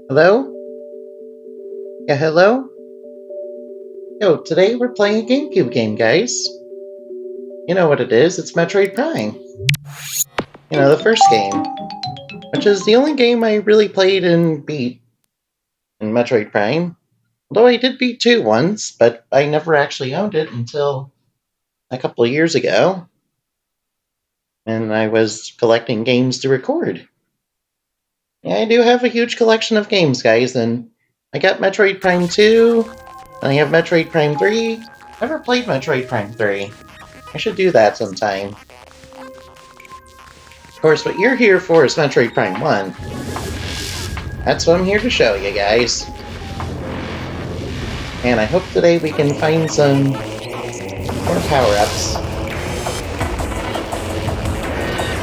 Hello? Yeah, hello? Yo, today we're playing a GameCube game, guys. You know what it is, it's Metroid Prime. You know, the first game. Which is the only game I really played and beat in Metroid Prime. Although I did beat 2 once, but I never actually owned it until a couple of years ago. And I was collecting games to record. Yeah, I do have a huge collection of games, guys, and I got Metroid Prime 2, and I have Metroid Prime 3. Never played Metroid Prime 3. I should do that sometime. Of course, what you're here for is Metroid Prime 1. That's what I'm here to show you guys. And I hope today we can find some more power-ups.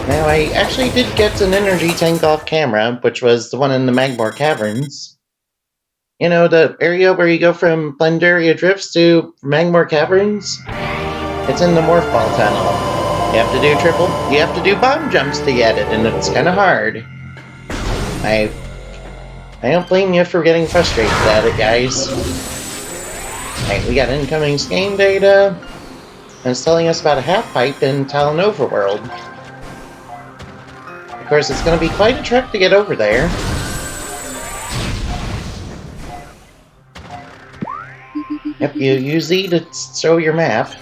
Now, I actually did get an energy tank off camera, which was the one in the Magmore Caverns. You know, the area where you go from Blendaria Drifts to Magmore Caverns? It's in the Morph Ball Tunnel. You have to do bomb jumps to get it, and it's kinda hard. I don't blame you for getting frustrated at it, guys. Alright, we got incoming game data, and it's telling us about a half-pipe in Talon Overworld. Of course, it's gonna be quite a trek to get over there. Yep, you use Z to show your map.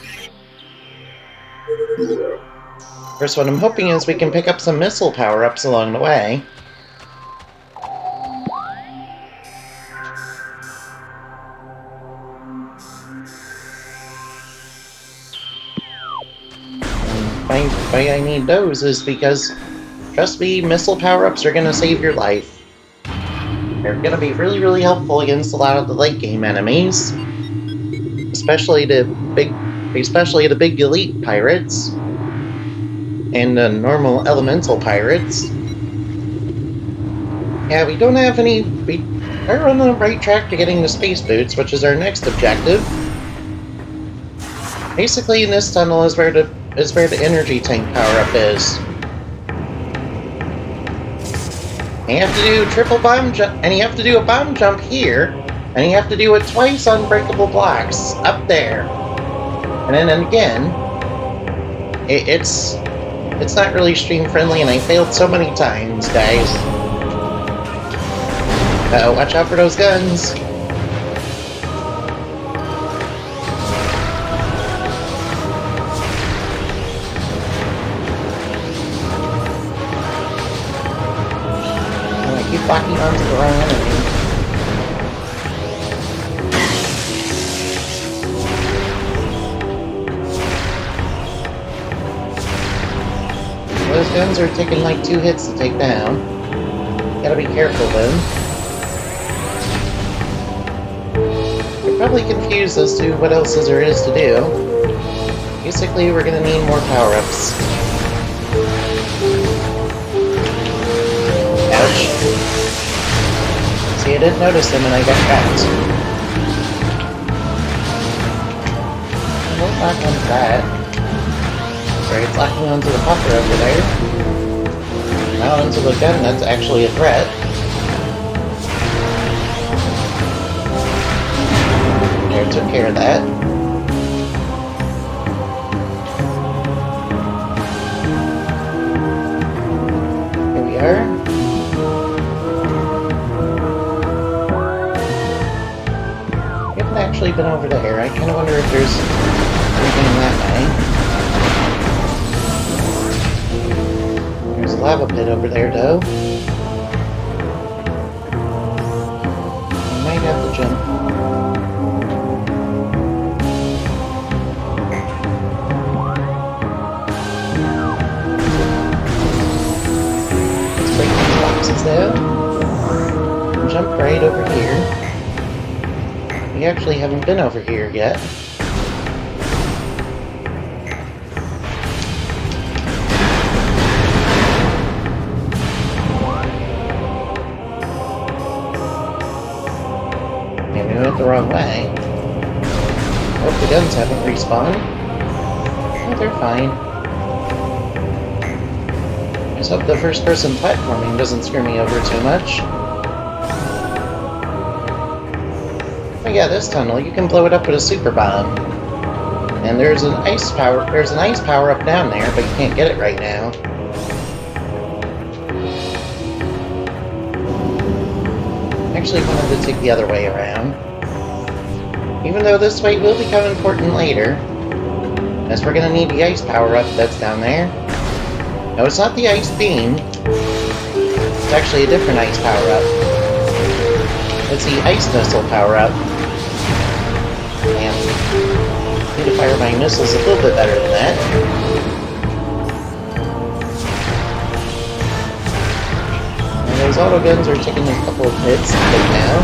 First, what I'm hoping is we can pick up some missile power-ups along the way. Why I need those is because, trust me, missile power-ups are gonna save your life. They're gonna be really, really helpful against a lot of the late-game enemies. Especially the big elite pirates. And the normal elemental pirates. Yeah, we don't have any... We're on the right track to getting the space boots, which is our next objective. Basically, in this tunnel is where the energy tank power-up is. And you have to do triple bomb jump, and you have to do a bomb jump here, and you have to do it twice on breakable blocks up there. And then again, it's not really stream friendly, and I failed so many times, guys. Uh-oh, watch out for those guns. I keep locking onto the wrong enemy. Those guns are taking like 2 hits to take down. Gotta be careful then. You're probably confused as to what else there is to do. Basically, we're gonna need more power-ups. Ouch. See, I didn't notice him and I got trapped. I won't lock onto that. Sorry, it's locking onto the popper over there. Not onto the gun that's actually a threat. There, took care of that. Here we are. We haven't actually been over there. I kind of wonder if there's anything that way. There's a lava pit over there, though. I might have to jump. Let's break these boxes, though. Jump right over here. We actually haven't been over here yet. Maybe we went the wrong way. Hope the guns haven't respawned. Oh, they're fine. I just hope the first-person platforming doesn't screw me over too much. Oh yeah, this tunnel, you can blow it up with a super bomb. And there's an ice power up down there, but you can't get it right now. Actually wanted to take the other way around. Even though this way will become important later, as we're gonna need the ice power-up that's down there. No, it's not the ice beam. It's actually a different ice power-up. It's the ice missile power-up. And I need to fire my missiles a little bit better than that. And those autoguns are taking a couple of hits right now.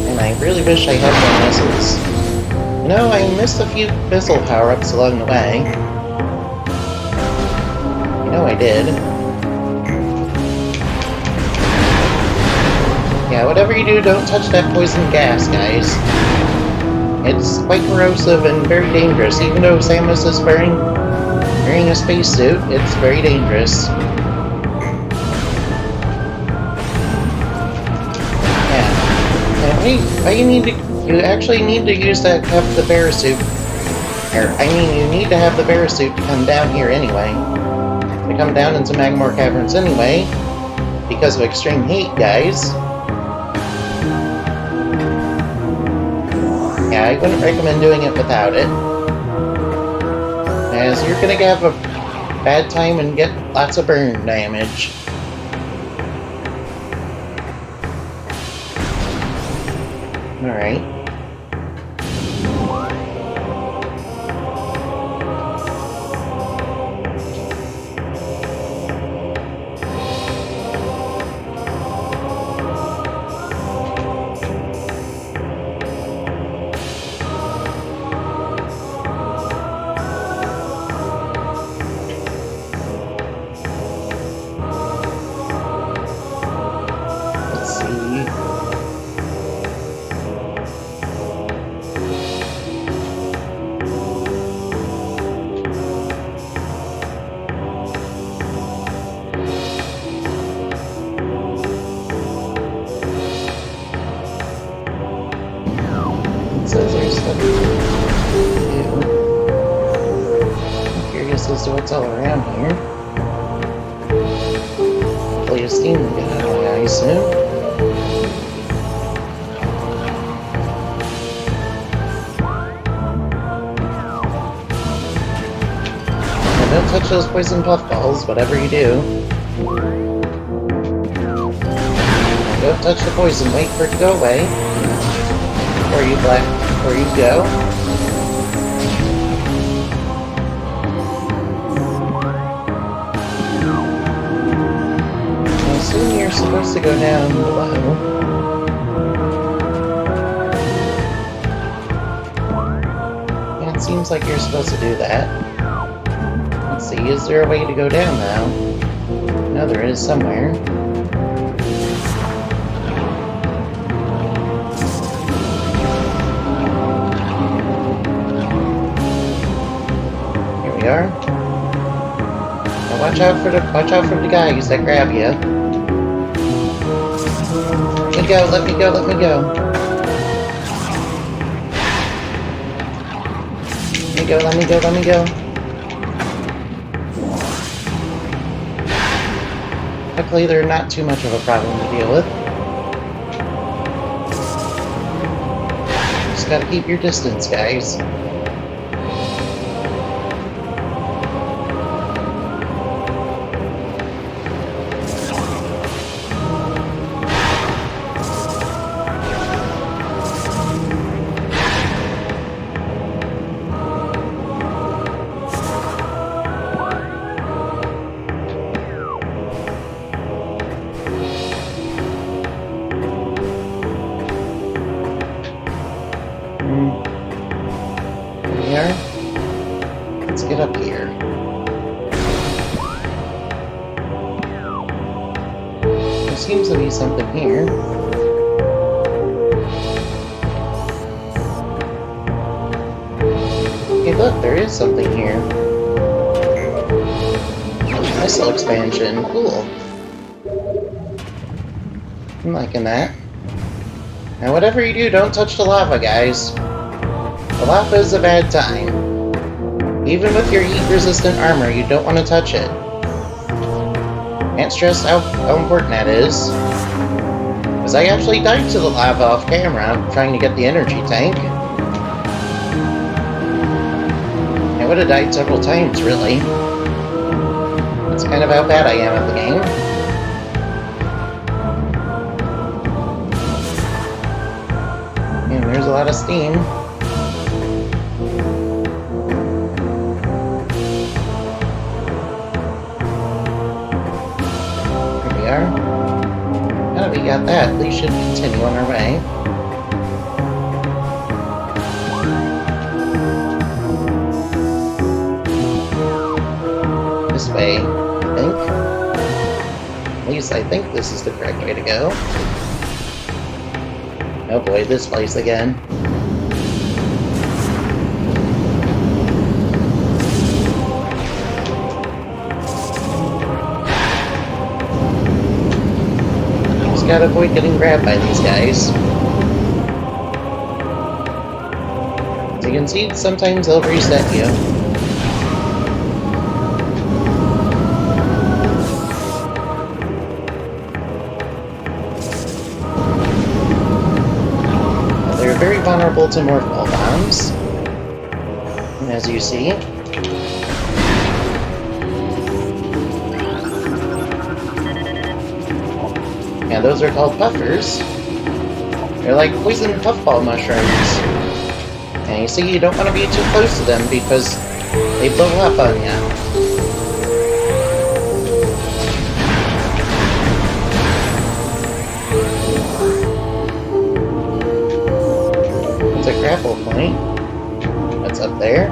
And I really wish I had more missiles. You know, I missed a few missile power-ups along the way. You know I did. Yeah, whatever you do, don't touch that poison gas, guys. It's quite corrosive and very dangerous. Even though Samus is wearing a spacesuit, it's very dangerous. You actually need to use that, have the Barasuit. You need to have the Barasuit to come down here anyway. To come down into Magmore Caverns anyway. Because of extreme heat, guys. Yeah, I wouldn't recommend doing it without it. As you're gonna have a bad time and get lots of burn damage. Alright. Let's see. Says there's stuff to do. I'm curious as to what's all around here. Hopefully a steam will get out of my eyes soon. And don't touch those poison puffballs, whatever you do. And don't touch the poison, wait for it to go away. Before you go. I assume you're supposed to go down below. Yeah, it seems like you're supposed to do that. Let's see, is there a way to go down now? No, there is somewhere. Are. Now watch out for the guys that grab you. Let me go. Let me go. Luckily, they're not too much of a problem to deal with. Just gotta keep your distance, guys. Let's get up here. There seems to be something here. Hey look, there is something here. Missile expansion, cool. I'm liking that. Now whatever you do, don't touch the lava, guys. The lava is a bad time. Even with your heat-resistant armor, you don't want to touch it. Can't stress how important that is. Because I actually died to the lava off camera, trying to get the energy tank. I would have died several times, really. That's kind of how bad I am at the game. And there's a lot of steam. There we are. Now that we got that, we should continue on our way. This way, I think. At least I think this is the correct way to go. Oh boy, this place again. Just gotta avoid getting grabbed by these guys. As you can see, sometimes they'll reset you. Very vulnerable to morph ball bombs, as you see. Yeah, those are called puffers. They're like poison puffball mushrooms. And you see, you don't want to be too close to them because they blow up on you. Grapple point. That's up there.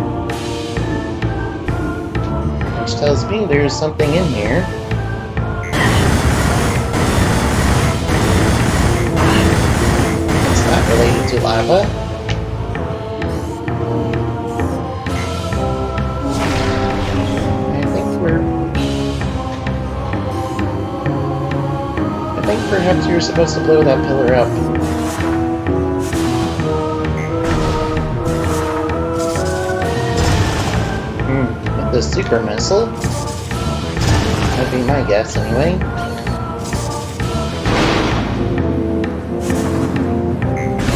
Which tells me there's something in here. It's not related to lava. I think perhaps you're supposed to blow that pillar up. The super missile. That'd be my guess, anyway.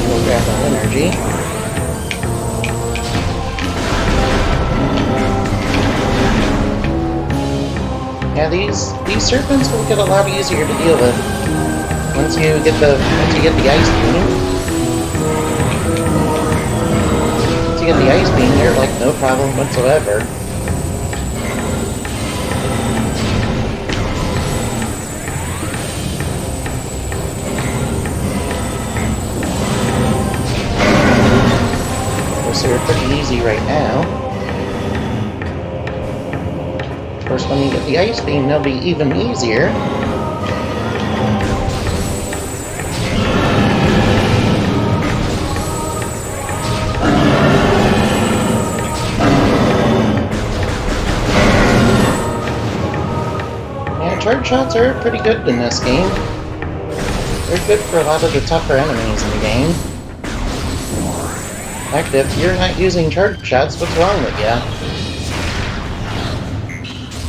We'll grab our energy. Yeah, these serpents will get a lot easier to deal with once you get the ice beam. Once you get the ice beam, they're like no problem whatsoever. They're pretty easy right now. Of course, when you get the ice beam, they'll be even easier. Yeah, charge shots are pretty good in this game. They're good for a lot of the tougher enemies in the game. In fact, if you're not using charge shots, what's wrong with you?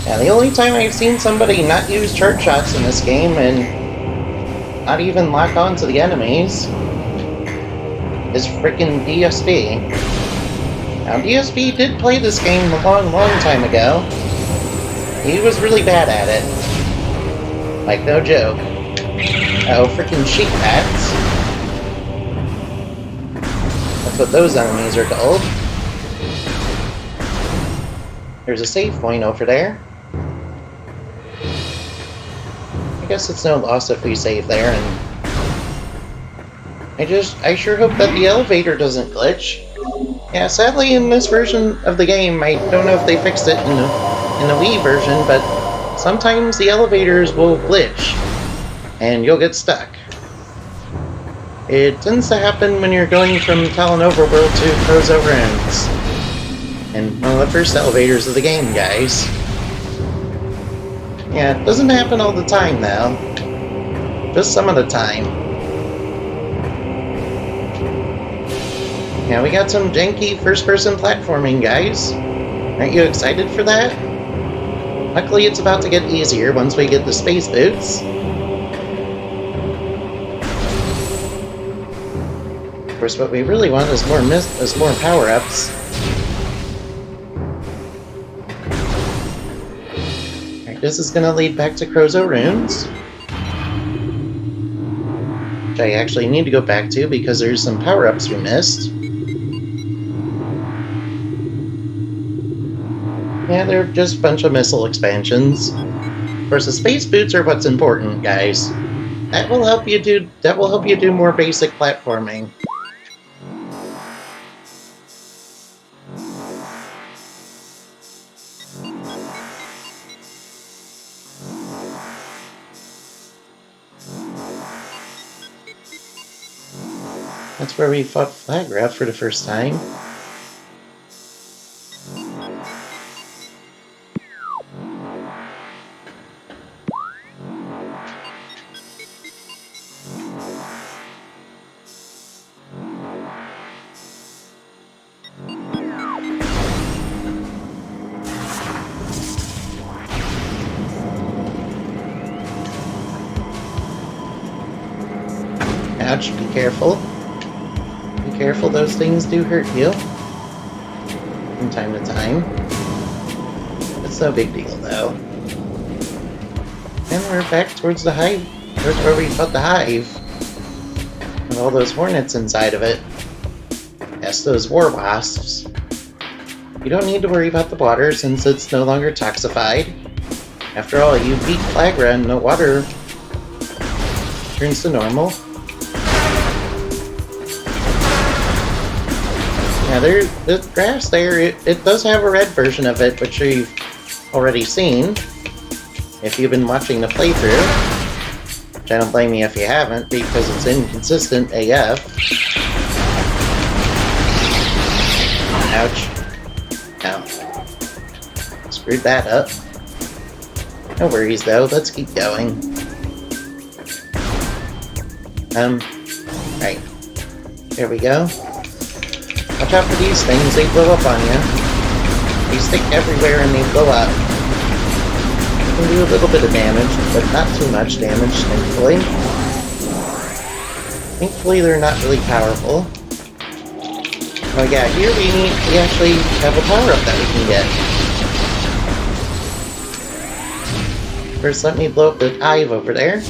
Yeah, the only time I've seen somebody not use charge shots in this game and not even lock on to the enemies is frickin' DSP. Now, DSP did play this game a long, long time ago. He was really bad at it. Like, no joke. Oh, frickin' sheep bats. That's what those enemies are called. There's a save point over there. I guess it's no loss if we save there, and I sure hope that the elevator doesn't glitch. Yeah, sadly in this version of the game, I don't know if they fixed it in the Wii version, but sometimes the elevators will glitch, and you'll get stuck. It tends to happen when you're going from Talon Overworld to Crow's Over Ends. And one of the first elevators of the game, guys. Yeah, it doesn't happen all the time, though. Just some of the time. Yeah, we got some janky first-person platforming, guys. Aren't you excited for that? Luckily, it's about to get easier once we get the space boots. Of course, what we really want is more power-ups. Alright, this is gonna lead back to Crozo Runes. Which I actually need to go back to because there's some power-ups we missed. Yeah, they're just a bunch of missile expansions. Of course, the space boots are what's important, guys. That will help you do more basic platforming. That's where we fought Flagra for the first time. Ouch, be careful. Be careful, those things do hurt you. From time to time. It's no big deal, though. And we're back towards the hive. Towards where we fought the hive. With all those hornets inside of it. Yes, those war wasps. You don't need to worry about the water since it's no longer toxified. After all, you beat Flagra and the water turns to normal. Yeah, the grass there, it does have a red version of it, which you've already seen if you've been watching the playthrough. Which I don't blame you if you haven't, because it's inconsistent AF. Ouch. Ow. Screwed that up. No worries though, let's keep going. Right. There we go. Watch out for these things, they blow up on you. They stick everywhere and they blow up. They can do a little bit of damage, but not too much damage, thankfully. Thankfully they're not really powerful. Oh yeah, here we actually have a power-up that we can get. First let me blow up the hive over there.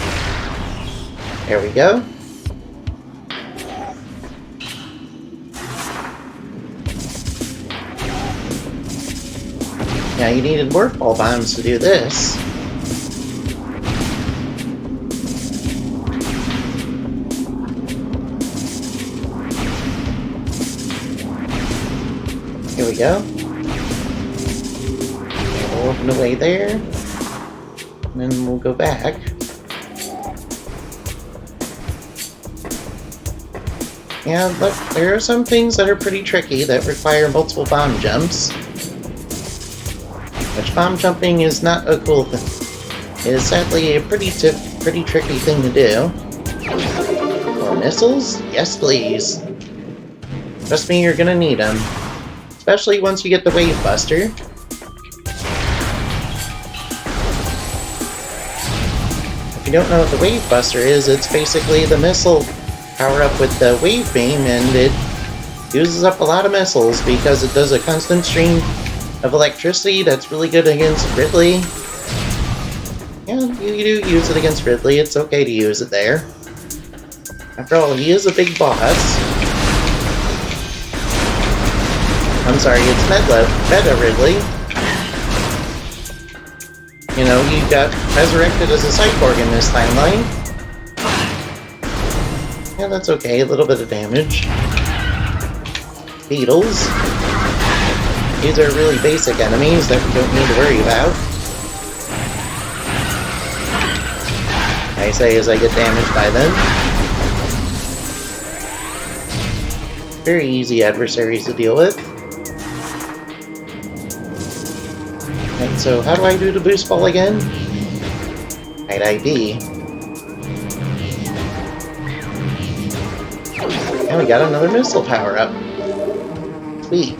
There we go. Now you needed more ball bombs to do this. Here we go. We'll open away there. And then we'll go back. Yeah, look, there are some things that are pretty tricky that require multiple bomb jumps. Which bomb jumping is not a cool thing. It is sadly a pretty tricky thing to do. More missiles? Yes, please. Trust me, you're gonna need them. Especially once you get the Wave Buster. If you don't know what the Wave Buster is, it's basically the missile power-up with the Wave Beam, and it uses up a lot of missiles because it does a constant stream of electricity that's really good against Ridley. Yeah, you do use it against Ridley, it's okay to use it there. After all, he is a big boss. I'm sorry, it's Meta Ridley. You know, he got resurrected as a cyborg in this timeline. Yeah, that's okay, a little bit of damage. Beetles. These are really basic enemies that we don't need to worry about. I say as I get damaged by them. Very easy adversaries to deal with. And so, how do I do the boost ball again? Right, ID. And we got another missile power-up. beat.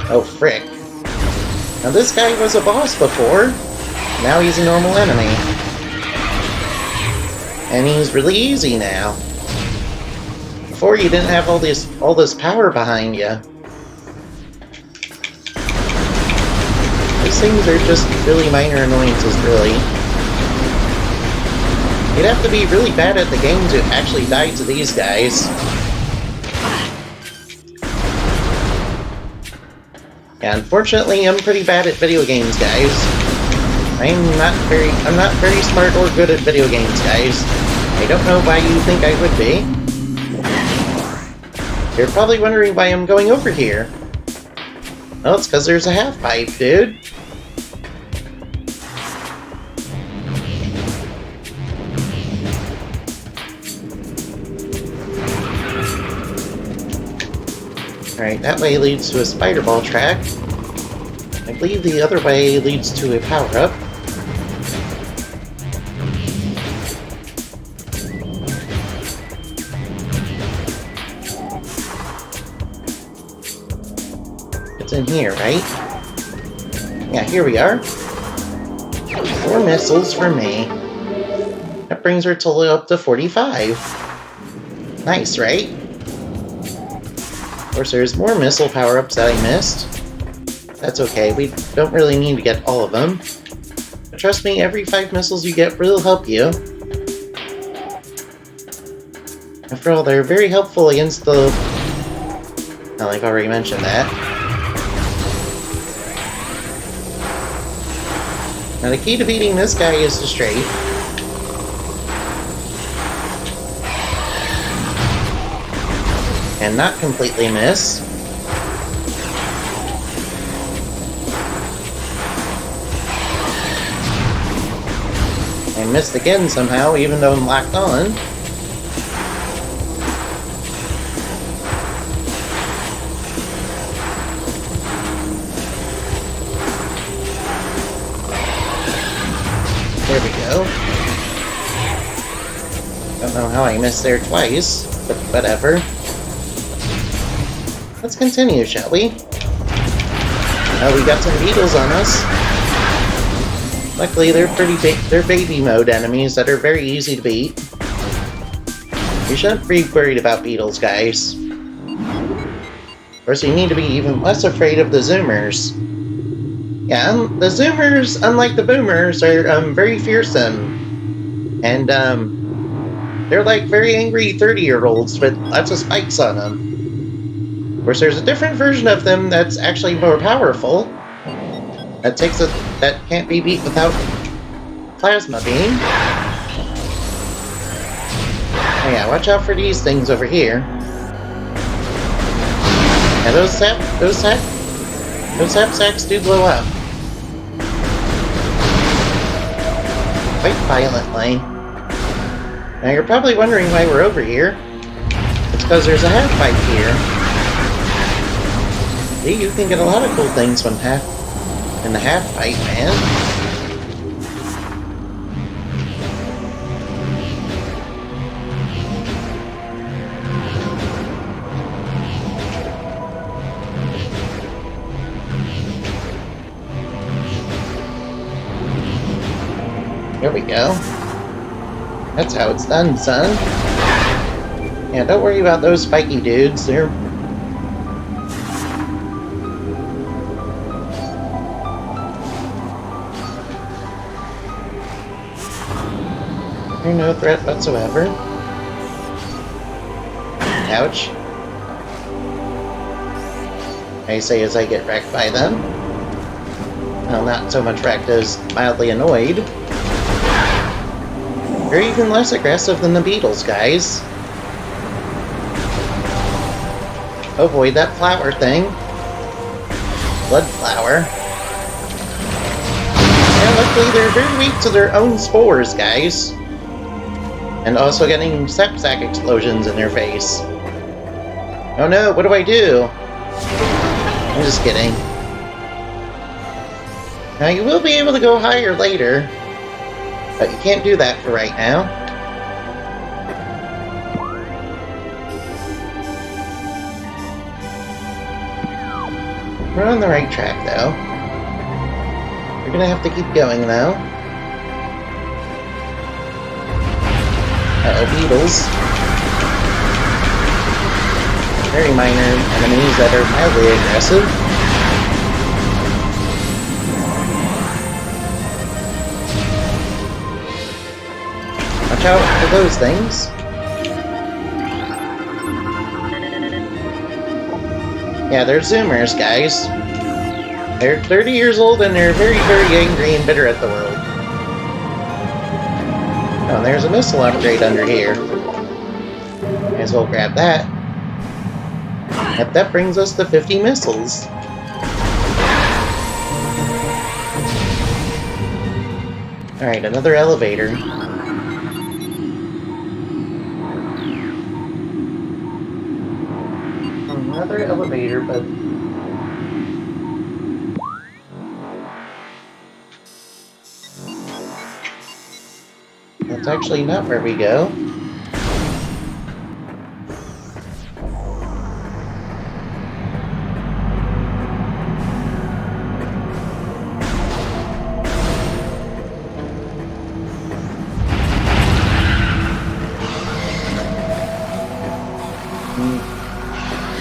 Oh, frick. Now this guy was a boss before. Now he's a normal enemy. And he's really easy now. Before you didn't have all this power behind you. These things are just really minor annoyances, really. You'd have to be really bad at the game to actually die to these guys. Yeah, unfortunately, I'm pretty bad at video games, guys. I'm not very smart or good at video games, guys. I don't know why you think I would be. You're probably wondering why I'm going over here. Well, it's because there's a half-pipe, dude. Alright, that way leads to a spider ball track. I believe the other way leads to a power-up. It's in here, right? Yeah, here we are. 4 missiles for me. That brings our total up to 45. Nice, right? Of course, there's more missile power-ups that I missed. That's okay, we don't really need to get all of them. But trust me, every 5 missiles you get will help you. After all, they're very helpful against the... Well, I've already mentioned that. Now the key to beating this guy is to strafe. And not completely miss. I missed again somehow, even though I'm locked on. There we go. Don't know how I missed there twice, but whatever. Let's continue, shall we? Oh, we got some beetles on us. Luckily, they're they're baby mode enemies that are very easy to beat. You shouldn't be worried about beetles, guys. Of course, you need to be even less afraid of the zoomers. Yeah, the zoomers, unlike the boomers, are very fearsome. And they're like very angry 30-year-olds with lots of spikes on them. Of course, there's a different version of them that's actually more powerful. That can't be beat without plasma beam. Oh yeah, watch out for these things over here. And those sap sacks do blow up. Quite violently. Now you're probably wondering why we're over here. It's because there's a half-pipe here. See, you can get a lot of cool things in the half-pipe, man. There we go. That's how it's done, son. Yeah, don't worry about those spiky dudes. They're... They're no threat whatsoever. Ouch. I say as I get wrecked by them. Well, not so much wrecked as mildly annoyed. They're even less aggressive than the beetles, guys. Avoid that flower thing. Blood flower. And luckily they're very weak to their own spores, guys. And also getting sap sack explosions in their face. Oh no, what do I do? I'm just kidding. Now you will be able to go higher later. But you can't do that for right now. We're on the right track, though. We're gonna have to keep going, though. Uh-oh, beetles. Very minor enemies that are mildly aggressive. Watch out for those things. Yeah, they're Zoomers, guys. They're 30 years old and they're very, very angry and bitter at the world. Oh, and there's a missile upgrade under here. Might as well grab that. Yep, that brings us to 50 missiles. Alright, another elevator. Another elevator, but... that's actually not where we go.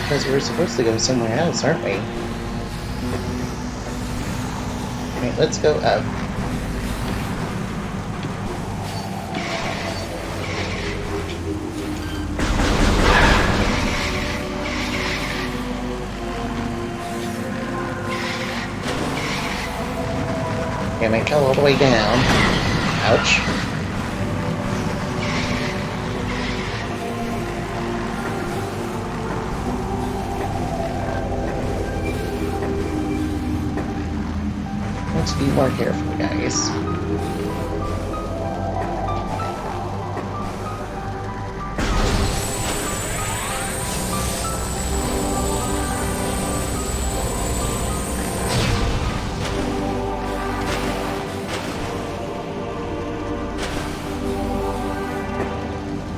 Because we're supposed to go somewhere else, aren't we? Alright, let's go up. And I fell all the way down. Ouch. Let's be more careful, guys.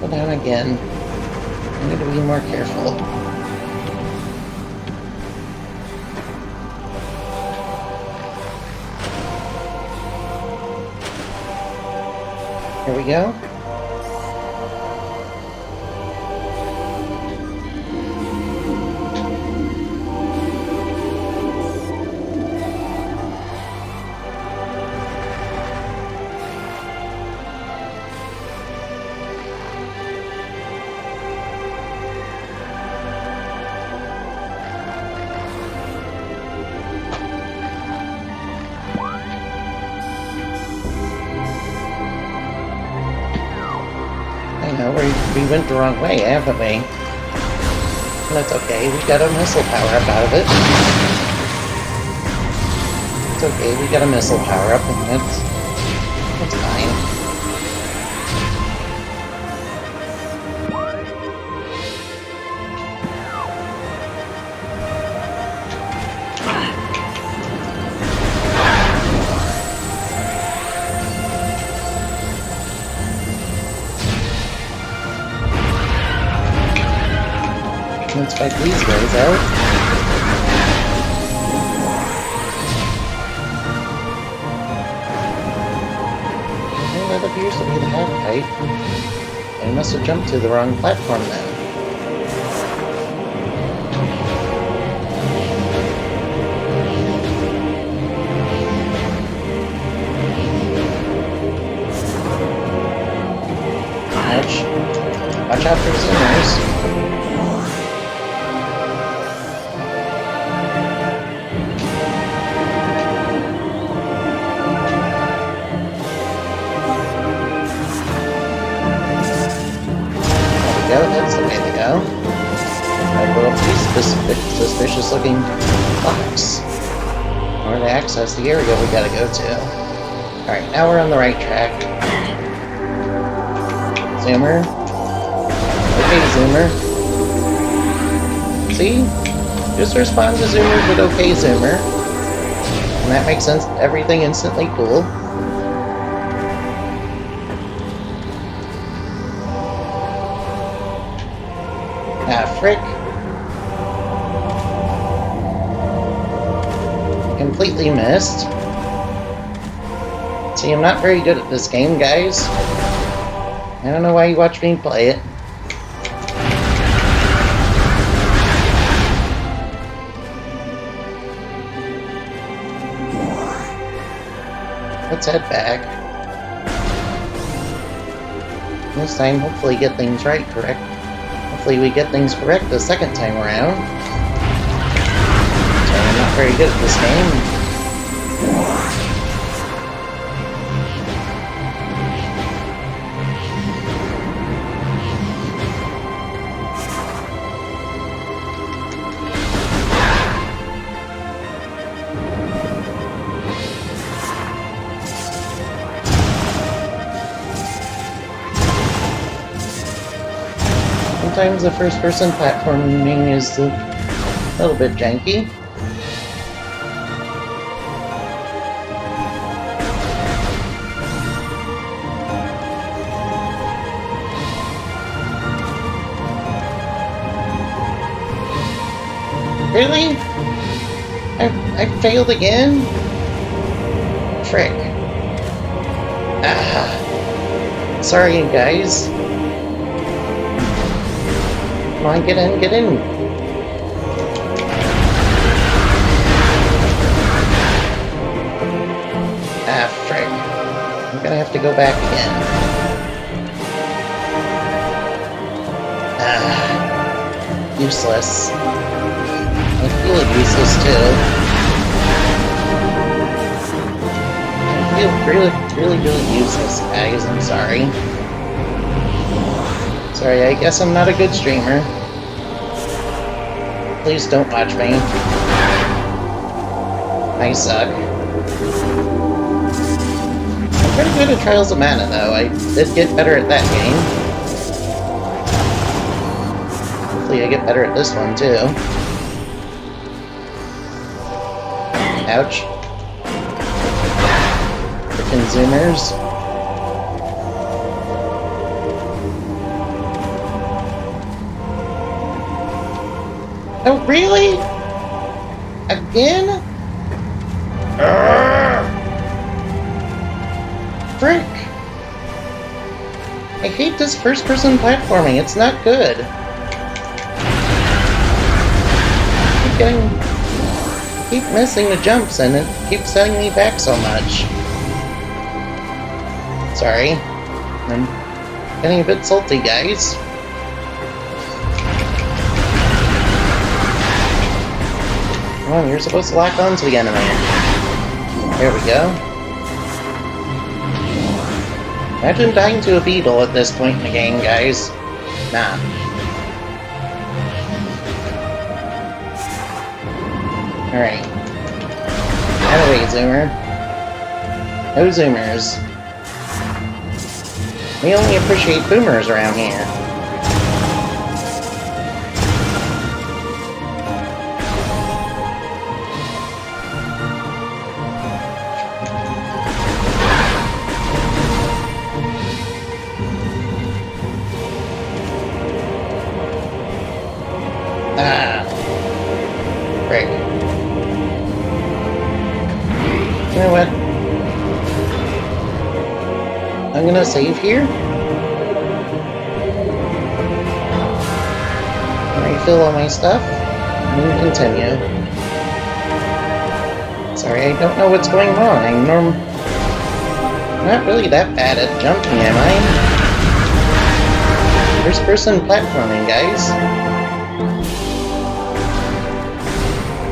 Go down again. I need to be more careful. Here we go. We went the wrong way, haven't we? That's okay, we got a missile power-up out of it. It's okay, we got a missile power-up, and that's fine. Let's fight these guys out. Well, that appears to be the half-pipe. I must have jumped to the wrong platform then. Ouch. Watch out for Zoomers. That's the way to go. That little suspicious looking box. In order to access the area we gotta go to. Alright, now we're on the right track. Zoomer. Okay, Zoomer. See? Just respond to Zoomer with okay, Zoomer. And that makes sense. Everything instantly cool. Ah, frick. completely missed. See, I'm not very good at this game, guys. I don't know why you watch me play it. Let's head back. This time, hopefully get things right, correct? Hopefully we get things correct the second time around. So I'm not very good at this game. Sometimes the first-person platforming is a little bit janky. Really? I failed again? Frick. Ah. Sorry, guys. Come on, get in, get in! Ah, frick. I'm gonna have to go back again. Ah. Useless. I feel useless, too. I feel really useless, guys. I'm sorry. Sorry, I guess I'm not a good streamer. Please don't watch me. I suck. I'm pretty good at Trials of Mana, though. I did get better at that game. Hopefully I get better at this one, too. Ouch. Frickin' Zoomers. Oh, really? Again? Urgh. Frick! I hate this first-person platforming. It's not good. I keep missing the jumps, and it keeps setting me back so much. Sorry. I'm getting a bit salty, guys. Come on, you're supposed to lock on to the enemy. There we go. Imagine dying to a beetle at this point in the game, guys. Nah. Alright. Out of the way, Zoomer. No Zoomers. We only appreciate boomers around here. Frick. You know what? I'm gonna save here. Refill all my stuff. And then continue. Sorry, I don't know what's going on. I'm not really that bad at jumping, am I? First-person platforming, guys.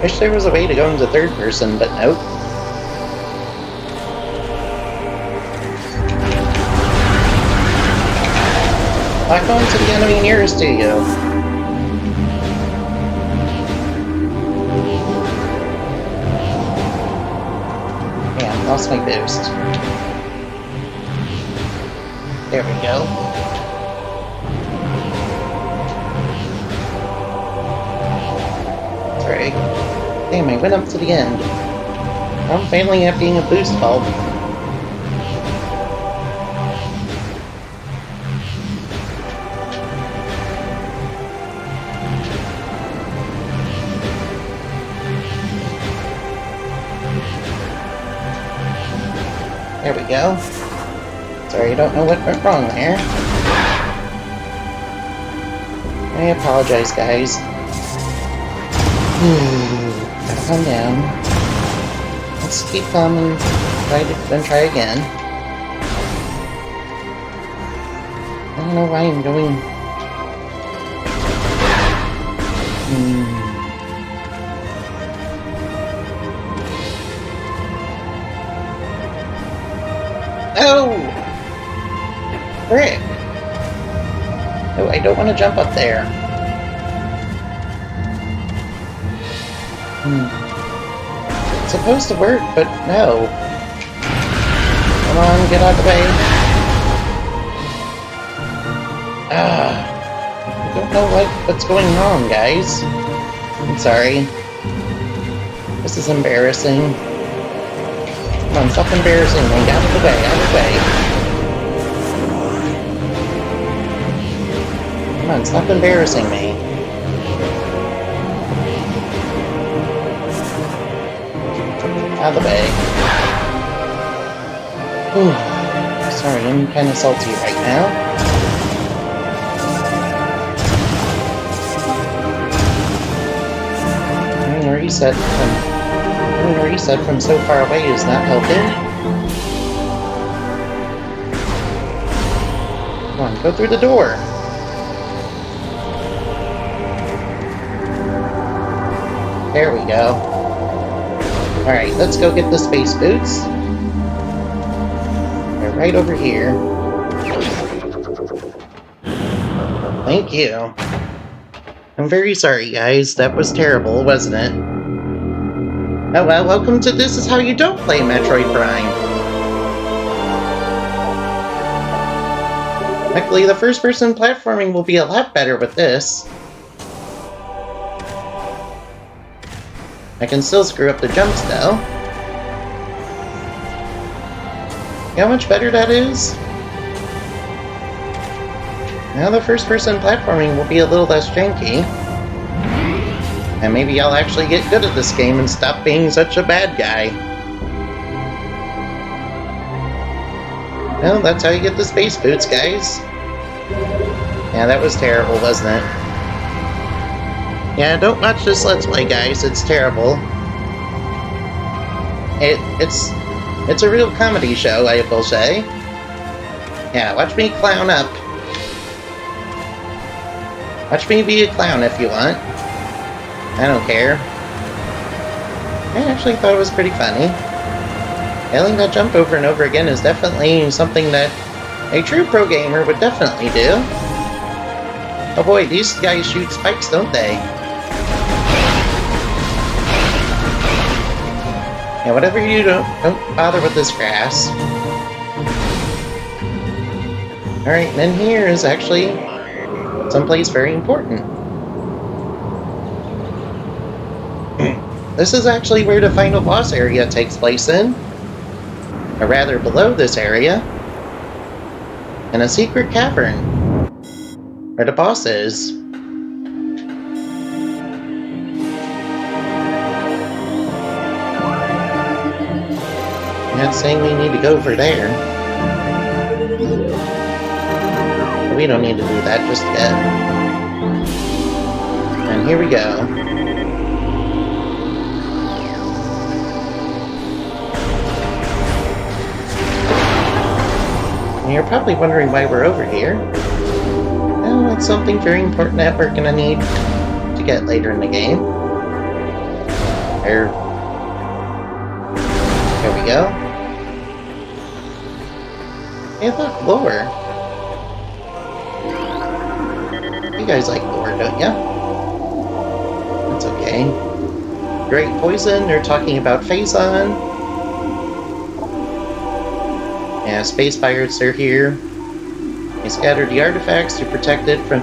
Wish there was a way to go into third person, but nope. Lock on to the enemy nearest to you. Yeah, lost my boost. There we go. Sorry. Damn, I went up to the end. I'm failing at being a boost bulb. go. Sorry, I don't know what went wrong there. I apologize, guys. Gotta calm down. Let's keep calm and try again. I don't know why I'm going... Oh! Frick! Oh, I don't want to jump up there. It's supposed to work, but no. Come on, get out of the way. I don't know what's going wrong, guys. I'm sorry. This is embarrassing. Come on, stop embarrassing me. Out of the way, out of the way. Come on, stop embarrassing me. Out of the way. Whew. Sorry, I'm kind of salty right now. Reset from so far away is not helping. Come on, go through the door. There we go. Alright, let's go get the space boots. They're right over here. Thank you. I'm very sorry, guys. That was terrible, wasn't it? Oh well, welcome to This Is How You Don't Play Metroid Prime. Luckily, the first-person platforming will be a lot better with this. I can still screw up the jumps, though. You know how much better that is? Now the first-person platforming will be a little less janky. And maybe I'll actually get good at this game and stop being such a bad guy. Well, that's how you get the space boots, guys. Yeah, that was terrible, wasn't it? Yeah, don't watch this Let's Play, guys. It's terrible. It's a real comedy show, I will say. Yeah, watch me clown up. Watch me be a clown if you want. I don't care. I actually thought it was pretty funny. Failing that jump over and over again is definitely something that a true pro gamer would definitely do. Oh boy, these guys shoot spikes, don't they? Yeah, whatever you do, don't bother with this grass. Alright, and then here is actually someplace very important. This is actually where the final boss area takes place in. Or rather, below this area. In a secret cavern. Where the boss is. Not saying we need to go over there. But we don't need to do that just yet. And here we go. You're probably wondering why we're over here. Well, it's something very important that we're gonna need to get later in the game. There we go. Hey, look, lore. You guys like lore, don't ya? That's okay. Great poison, they're talking about Phazon. Yeah, space pirates are here. They scattered the artifacts to protect it from...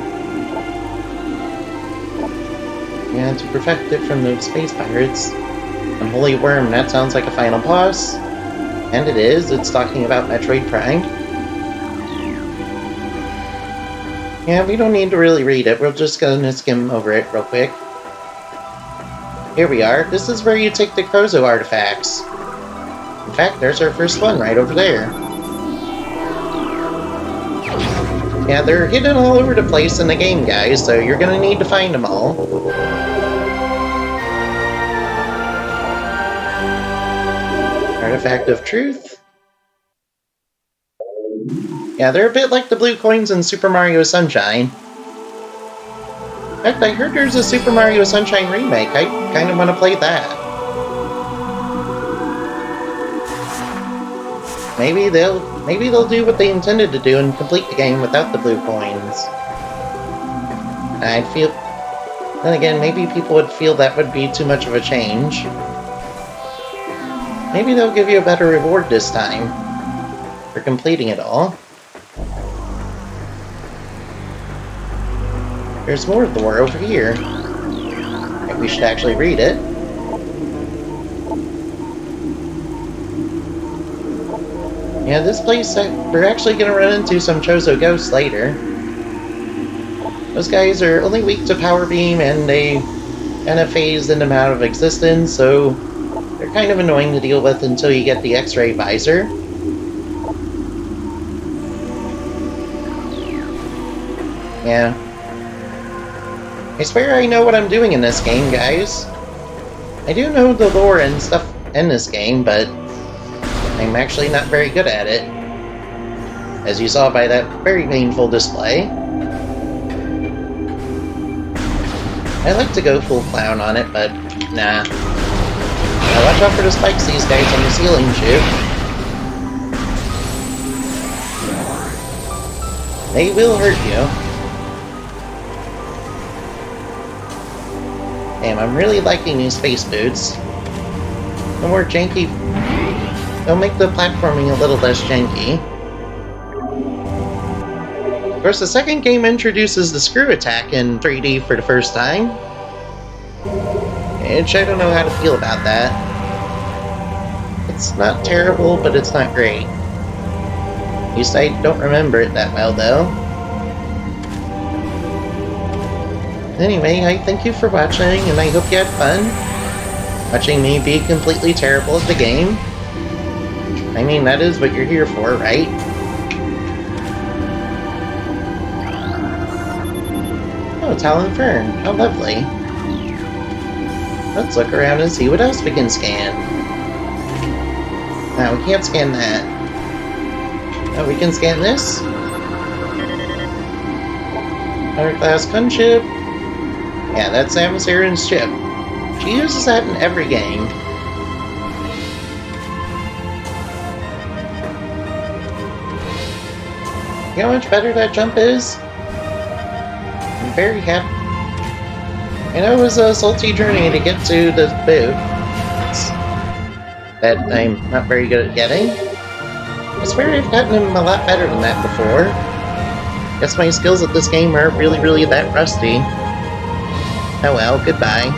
Yeah, to protect it from the space pirates. Unholy Worm, that sounds like a final boss. And it is. It's talking about Metroid Prime. Yeah, we don't need to really read it. We're just gonna skim over it real quick. Here we are. This is where you take the Crozo artifacts. In fact, there's our first one right over there. Yeah, they're hidden all over the place in the game, guys, so you're gonna need to find them all. Artifact of Truth. Yeah, they're a bit like the blue coins in Super Mario Sunshine. In fact, I heard there's a Super Mario Sunshine remake. I kind of want to play that. Maybe they'll do what they intended to do and complete the game without the blue coins. I'd feel... Then again, maybe people would feel that would be too much of a change. Maybe they'll give you a better reward this time for completing it all. There's more lore over here. Maybe we should actually read it. Yeah, this place, we're actually going to run into some Chozo ghosts later. Those guys are only weak to Power Beam, and they kind of phase in and out of existence, so they're kind of annoying to deal with until you get the X-ray visor. Yeah. I swear I know what I'm doing in this game, guys. I do know the lore and stuff in this game, but I'm actually not very good at it. As you saw by that very painful display. I like to go full clown on it, but nah. Now watch out for the spikes these guys on the ceiling shoot. They will hurt you. Damn, I'm really liking these space boots. No more janky. They'll make the platforming a little less janky. Of course, the second game introduces the screw attack in 3D for the first time. Which I don't know how to feel about that. It's not terrible, but it's not great. At least I don't remember it that well, though. Anyway, I thank you for watching, and I hope you had fun watching me be completely terrible at the game. I mean, that is what you're here for, right? Oh, Talon Fern. How lovely. Let's look around and see what else we can scan. No, we can't scan that. Oh, we can scan this? Hourglass gunship. Yeah, that's Samus Aran's ship. She uses that in every game. You know how much better that jump is? I'm very happy. I know it was a salty journey to get to the boot that I'm not very good at getting. I swear I've gotten him a lot better than that before. Guess my skills at this game are really that rusty. Oh well, goodbye.